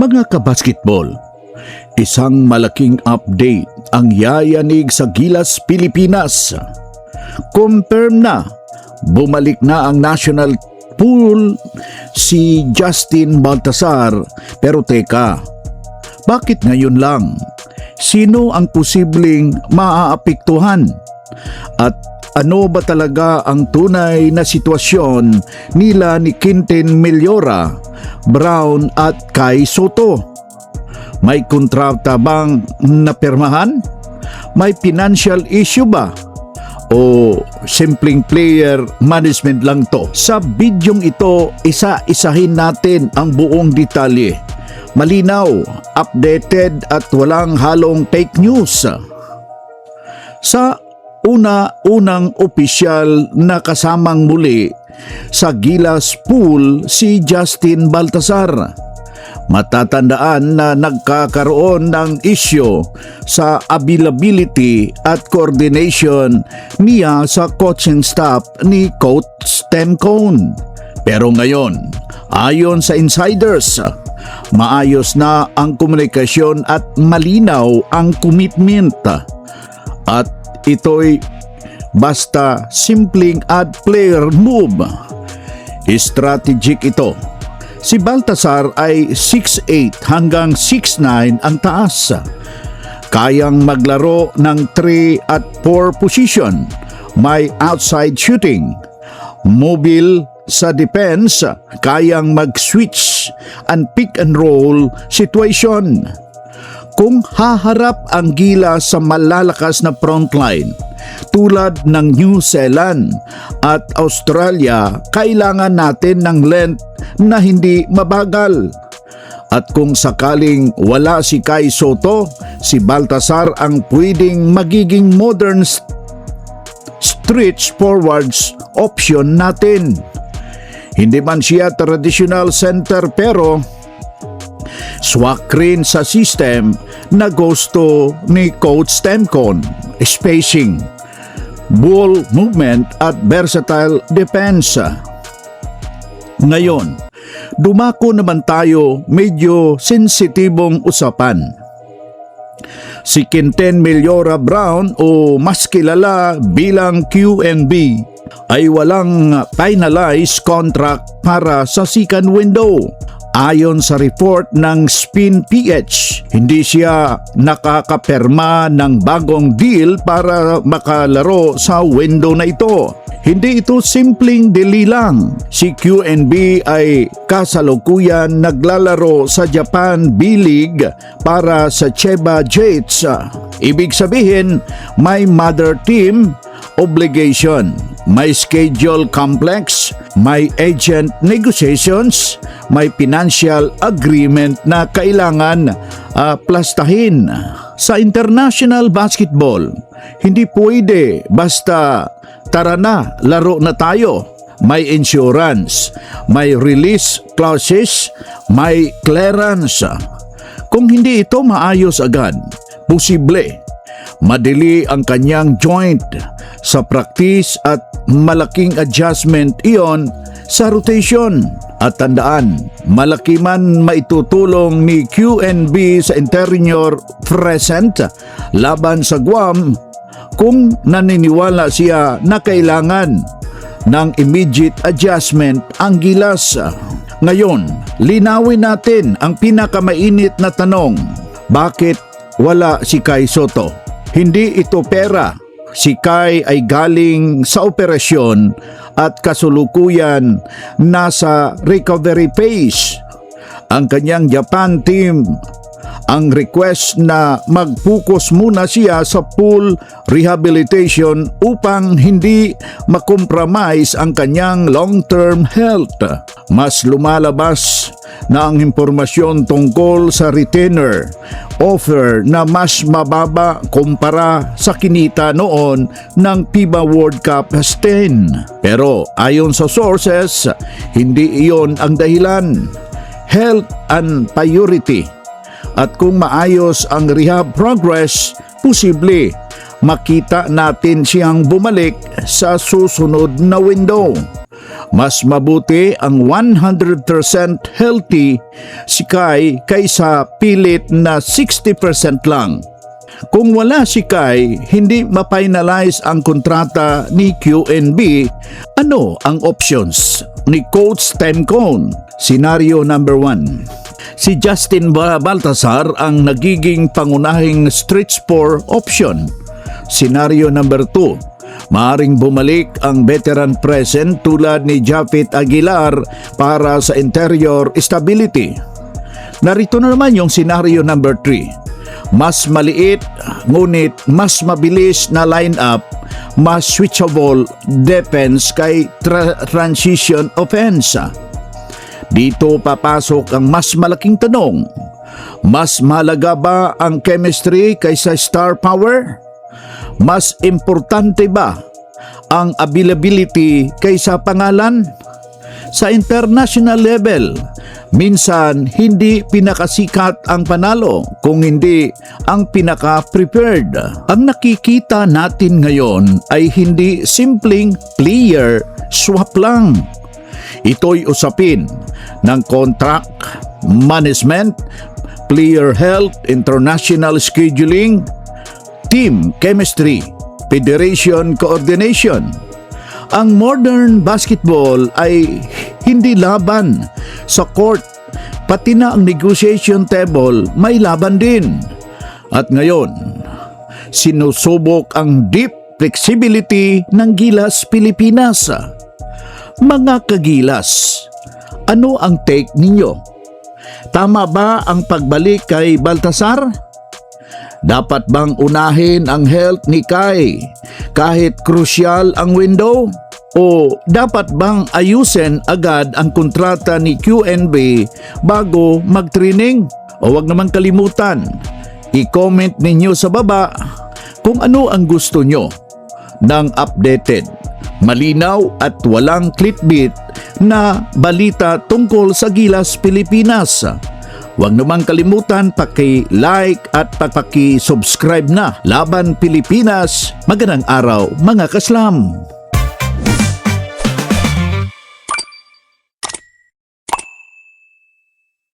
Mga kabasketball, isang malaking update ang yayanig sa Gilas, Pilipinas. Confirm na, bumalik na ang national pool si Justin Baltasar. Pero teka, bakit ngayon lang? Sino ang posibleng maaapektuhan? At ano ba talaga ang tunay na sitwasyon nila ni Quintin Meliora, Brown at Kai Soto? May kontrata bang napirmahan? May financial issue ba? O simpleng player management lang to? Sa bidyong ito, isa-isahin natin ang buong detalye. Malinaw, updated at walang halong fake news. Sa unang opisyal na kasamang muli sa Gilas Pool si Justin Baltasar. Matatandaan na nagkakaroon ng isyu sa availability at coordination niya sa coaching staff ni Coach Tim Cone. Pero ngayon, ayon sa insiders, maayos na ang komunikasyon at malinaw ang commitment. At ito'y basta simpleng add player move. Strategic ito. Si Baltasar ay 6'8 hanggang 6'9 ang taas. Kayang maglaro ng 3 at 4 position. May outside shooting. Mobile sa defense, kayang mag-switch and pick and roll situation. Kung haharap ang Gilas sa malalakas na frontline tulad ng New Zealand at Australia, kailangan natin ng length na hindi mabagal. At kung sakaling wala si Kai Soto, si Baltasar ang pwedeng magiging modern stretch forwards option natin. Hindi man siya traditional center pero swak rin sa system na gusto ni Coach Tim Cone. Spacing, ball movement at versatile defense. Ngayon, dumako naman tayo medyo sensitibong usapan. Si Quintin Meliora Brown o mas kilala bilang QNB ay walang finalized contract para sa second window. Ayon sa report ng Spin PH, hindi siya nakakapirma ng bagong deal para makalaro sa window na ito. Hindi ito simpleng dili lang. Si QNB ay kasalukuyan naglalaro sa Japan B-League para sa Chiba Jets. Ibig sabihin, may mother team obligation, may schedule complex, may agent negotiations, may financial agreement na kailangan plastahin. Sa international basketball, hindi pwede basta tara na, laro na tayo. May insurance, may release clauses, may clearance. Kung hindi ito maayos agad, posible madili ang kanyang joint sa practice at malaking adjustment iyon sa rotation. At tandaan, malaki man maitutulong ni QNB sa interior present laban sa Guam kung naniniwala siya na kailangan ng immediate adjustment ang Gilas. Ngayon, linawin natin ang pinakamainit na tanong. Bakit wala si Kai Soto? Hindi ito pera. Si Kai ay galing sa operasyon at kasulukuyan nasa recovery phase. Ang kanyang Japan team ang request na mag-focus muna siya sa full rehabilitation upang hindi makompromise ang kanyang long-term health. Mas lumalabas na ang impormasyon tungkol sa retainer offer na mas mababa kumpara sa kinita noon ng FIBA World Cup 10. Pero ayon sa sources, hindi iyon ang dahilan. Health and priority. At kung maayos ang rehab progress, posible makita natin siyang bumalik sa susunod na window. Mas mabuti ang 100% healthy si Kai kaysa pilit na 60% lang. Kung wala si Kai, hindi ma-finalize ang kontrata ni QNB. Ano ang options ni Coach Tencon? Scenario number 1. Si Justin Baltasar ang nagiging pangunahing stretch 4 option. Scenario number 2. Maaring bumalik ang veteran present tulad ni Japit Aguilar para sa interior stability. Narito na naman yung scenario number 3. Mas maliit ngunit mas mabilis na lineup, mas switchable defense kay transition offense. Dito papasok ang mas malaking tanong. Mas mahalaga ba ang chemistry kaysa star power? Mas importante ba ang availability kaysa pangalan? Sa international level, minsan hindi pinakasikat ang panalo kung hindi ang pinaka-prepared. Ang nakikita natin ngayon ay hindi simpleng player swap lang. Ito'y usapin ng contract management, player health, international scheduling, team chemistry, federation coordination. Ang modern basketball ay hindi laban sa court, pati na ang negotiation table may laban din. At ngayon, sinusubok ang deep flexibility ng Gilas Pilipinas. Mga kagilas, ano ang take ninyo? Tama ba ang pagbalik kay Baltasar? Dapat bang unahin ang health ni Kai kahit crucial ang window? O dapat bang ayusin agad ang kontrata ni QNB bago mag-training? O wag naman kalimutan, i-comment ninyo sa baba kung ano ang gusto nyo ng updated, malinaw at walang clickbait na balita tungkol sa Gilas Pilipinas. Huwag naman kalimutan paki-like at paki-subscribe na. Laban Pilipinas, magandang araw mga kaslam!